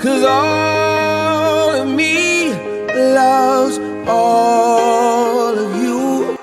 'cause all of me loves all of you.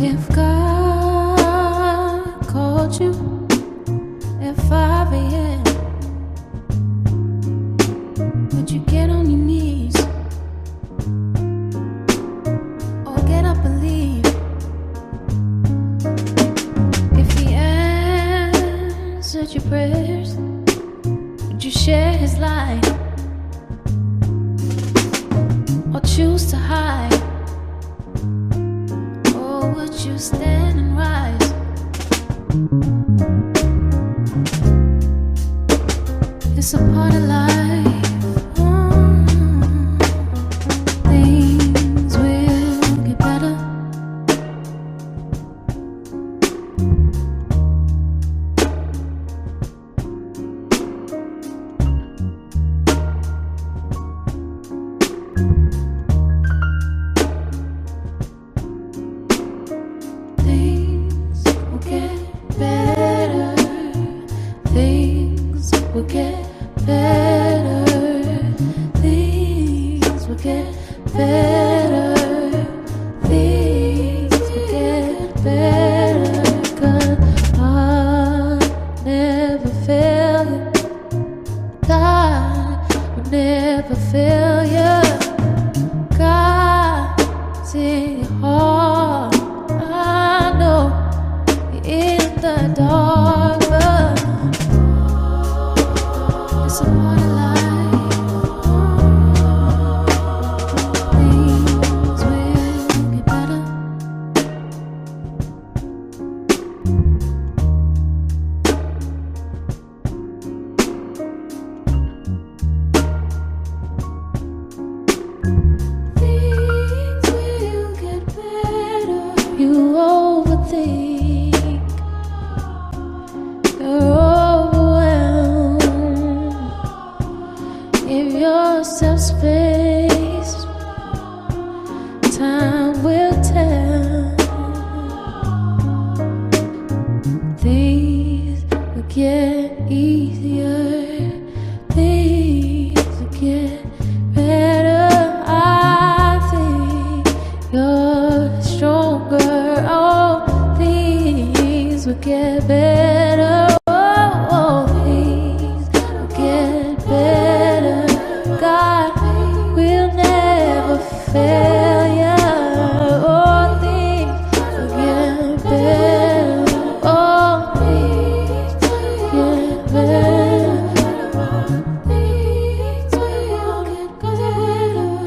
If God called you at 5 a.m., would you get on your knees or get up and leave? If He answered your prayers, would you share His light or choose to hide? Would you stand and rise? It's a part of life. Things will get better. Things will get better. Things will get better. Things will get better. 'Cause God never fail you. God will never fail you. God's in your heart. I know you're in the dark, but it's a part of life. Things will get better. Things will get better. You overthink. You're overwhelmed. Give yourself space. Time will tell. Things will get easier. Things will get better. I think you're stronger. Oh, things will get better. Oh, things will get better. God will never fail you. Oh, things will get better. Oh, things will get better. Things will get better.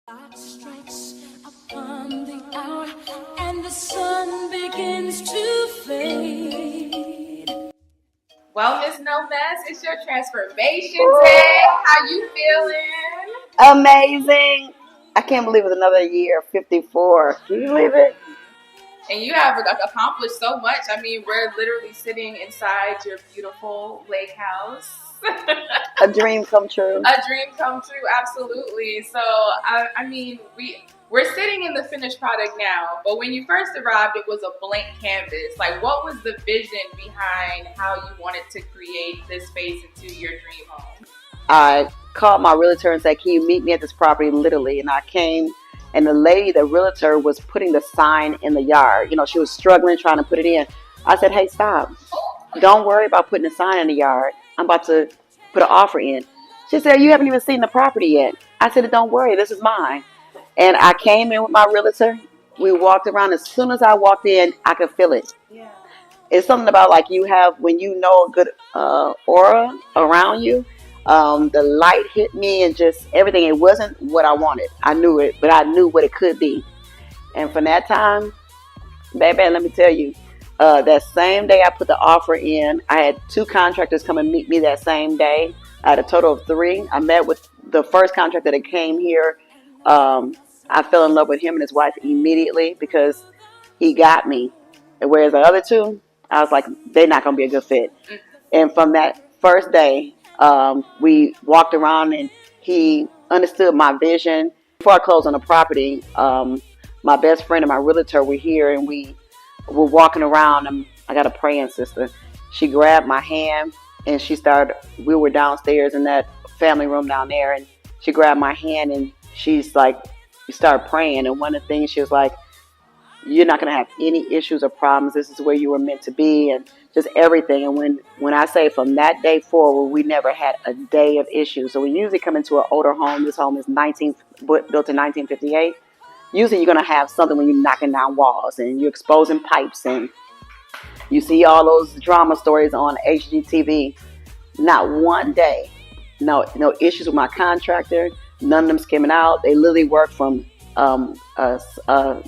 God strikes From the hour and the sun begins to fade. Well, Miss No Mess, it's your transformation day. How you feeling? Amazing. I can't believe it's another year, 54. Can you believe it? And you have accomplished so much. I mean, we're literally sitting inside your beautiful lake house. A dream come true. A dream come true, absolutely. So, I mean, we're sitting in the finished product now, but when you first arrived, it was a blank canvas. Like, what was the vision behind how you wanted to create this space into your dream home? I called my realtor and said, "Can you meet me at this property?" Literally. And I came, and the realtor, was putting the sign in the yard. You know, she was struggling trying to put it in. I said, "Hey, stop. Don't worry about putting a sign in the yard. I'm about to put an offer in." She said, "You haven't even seen the property yet." I said, "Don't worry. This is mine." And I came in with my realtor. We walked around. As soon as I walked in, I could feel it. Yeah. It's something about like you have when you know a good aura around you. The light hit me and just everything. It wasn't what I wanted. I knew it, but I knew what it could be. And from that time, baby, let me tell you, that same day I put the offer in, I had two contractors come and meet me that same day. I had a total of three. I met with the first contractor that came here. I fell in love with him and his wife immediately because he got me. And whereas the other two, I was like, they're not going to be a good fit. And from that first day, we walked around and he understood my vision. Before I closed on the property, my best friend and my realtor were here and we were walking around. I got a praying sister. She grabbed my hand and we were downstairs in that family room down there, and she grabbed my hand and she's like, we started praying. And one of the things she was like, "You're not going to have any issues or problems. This is where you were meant to be," and just everything. And when I say from that day forward, we never had a day of issues. So we usually come into an older home. This home is built in 1958. Usually you're going to have something when you're knocking down walls and you're exposing pipes and you see all those drama stories on HGTV. Not one day, no issues with my contractor. None of them skimming out. They literally work from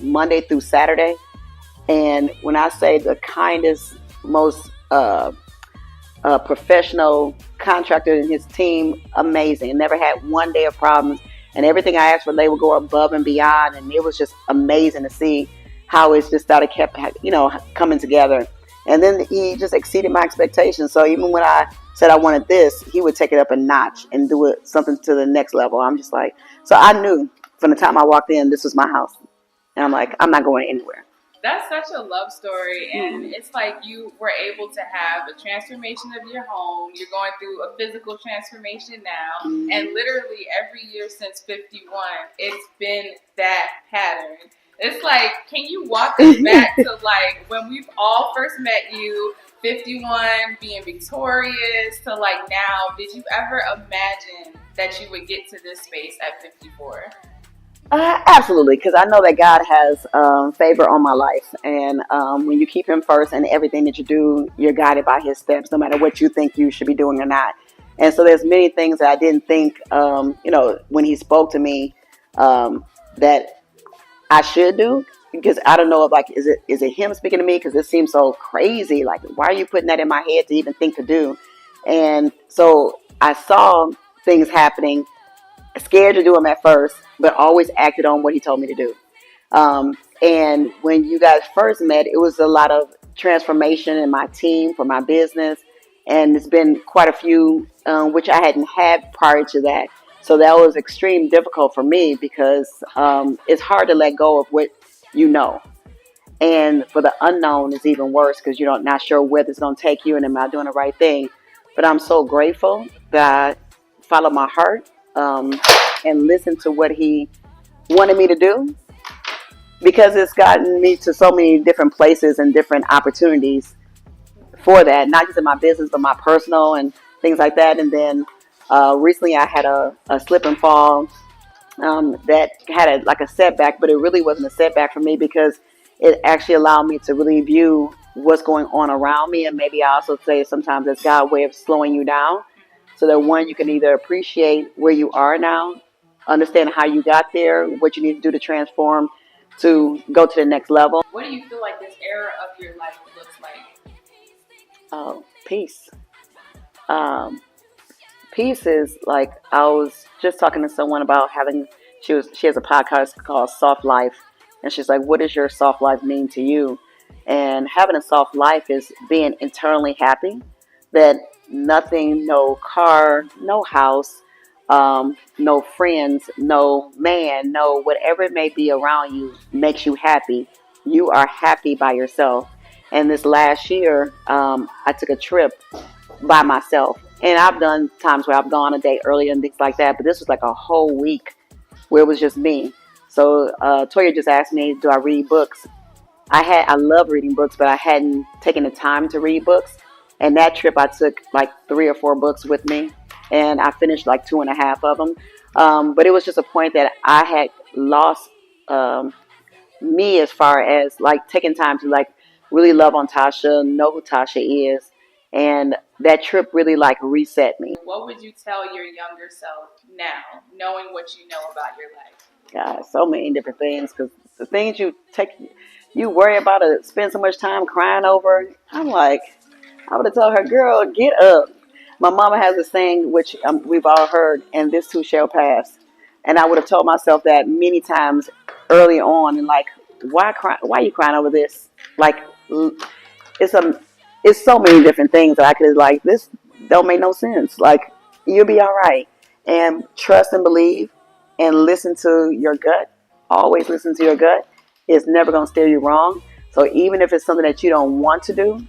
Monday through Saturday. And when I say the kindest, most professional contractor and his team, amazing. Never had one day of problems. And everything I asked for, they would go above and beyond. And it was just amazing to see how it's just started kept, coming together. And then he just exceeded my expectations. So even when I said I wanted this, he would take it up a notch and do it something to the next level. I'm just like, so I knew from the time I walked in, this was my house. And I'm like, I'm not going anywhere. That's such a love story, and it's like you were able to have a transformation of your home. You're going through a physical transformation now, and literally every year since 51, it's been that pattern. It's like, can you walk us back to like when we've all first met you, 51, being victorious, to like now? Did you ever imagine that you would get to this space at 54? Absolutely, because I know that God has favor on my life, and when you keep Him first in everything that you do, you're guided by His steps, no matter what you think you should be doing or not. And so, there's many things that I didn't think, when He spoke to me, that I should do, because I don't know if is it Him speaking to me, because it seems so crazy. Like, why are you putting that in my head to even think to do? And so I saw things happening, scared to do them at first, but always acted on what He told me to do. And when you guys first met, it was a lot of transformation in my team for my business. And it's been quite a few, which I hadn't had prior to that. So that was extreme difficult for me because it's hard to let go of what you know. And for the unknown is even worse because you're not sure where it's going to take you and am I doing the right thing. But I'm so grateful that I followed my heart and listened to what He wanted me to do, because it's gotten me to so many different places and different opportunities for that, not just in my business, but my personal and things like that. And then recently I had a slip and fall that had a setback, but it really wasn't a setback for me because it actually allowed me to really view what's going on around me. And maybe I also say sometimes it's God's way of slowing you down so that one, you can either appreciate where you are now, understand how you got there, what you need to do to transform, to go to the next level. What do you feel like this era of your life looks like? Peace. Um, Peace is like, I was just talking to someone about having, she has a podcast called Soft Life, and she's like, what does your soft life mean to you? And having a soft life is being internally happy, that nothing, no car, no house, no friends, no man, no whatever it may be around you makes you happy. You are happy by yourself. And this last year, I took a trip by myself. And I've done times where I've gone a day earlier and things like that, but this was like a whole week where it was just me. So Toya just asked me, do I read books? I love reading books, but I hadn't taken the time to read books. And that trip, I took like 3 or 4 books with me, and I finished like 2.5 of them. But it was just a point that I had lost um, me as far as like taking time to like really love on Tasha, know who Tasha is, and that trip really like reset me. What would you tell your younger self now, knowing what you know about your life? God, so many different things, because the things you worry about to spend so much time crying over. I'm like, I would have told her, girl, get up. My mama has a saying, which we've all heard, and this too shall pass. And I would have told myself that many times early on, and like, why cry? Why are you crying over this? Like, it's a, it's so many different things that I could like. This don't make no sense. Like, you'll be all right, and trust and believe, and listen to your gut. Always listen to your gut. It's never gonna steer you wrong. So even if it's something that you don't want to do,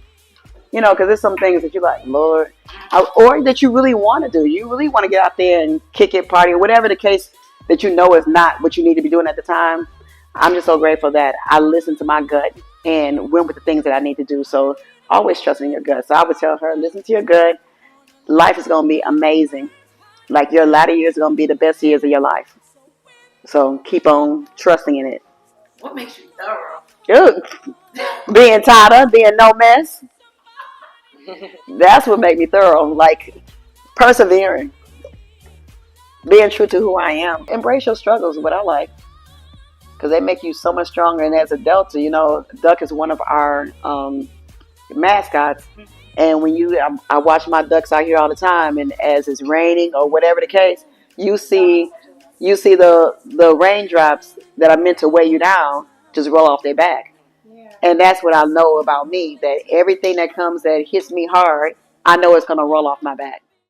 you know, because there's some things that you're like, Lord, or that you really want to do. You really want to get out there and kick it, party, or whatever the case that you know is not what you need to be doing at the time. I'm just so grateful that I listened to my gut and went with the things that I need to do. So always trust in your gut. So I would tell her, listen to your gut. Life is going to be amazing. Like your latter years are going to be the best years of your life. So keep on trusting in it. What makes you thorough? Ugh. Being tied up, being no mess. That's what made me thorough. Like persevering, being true to who I am. Embrace your struggles is what I like, because they make you so much stronger. And as a Delta, you know, duck is one of our mascots. And when I watch my ducks out here all the time, and as it's raining or whatever the case, you see the raindrops that are meant to weigh you down just roll off their back. Yeah. And that's what I know about me, that everything that comes that hits me hard, I know it's going to roll off my back.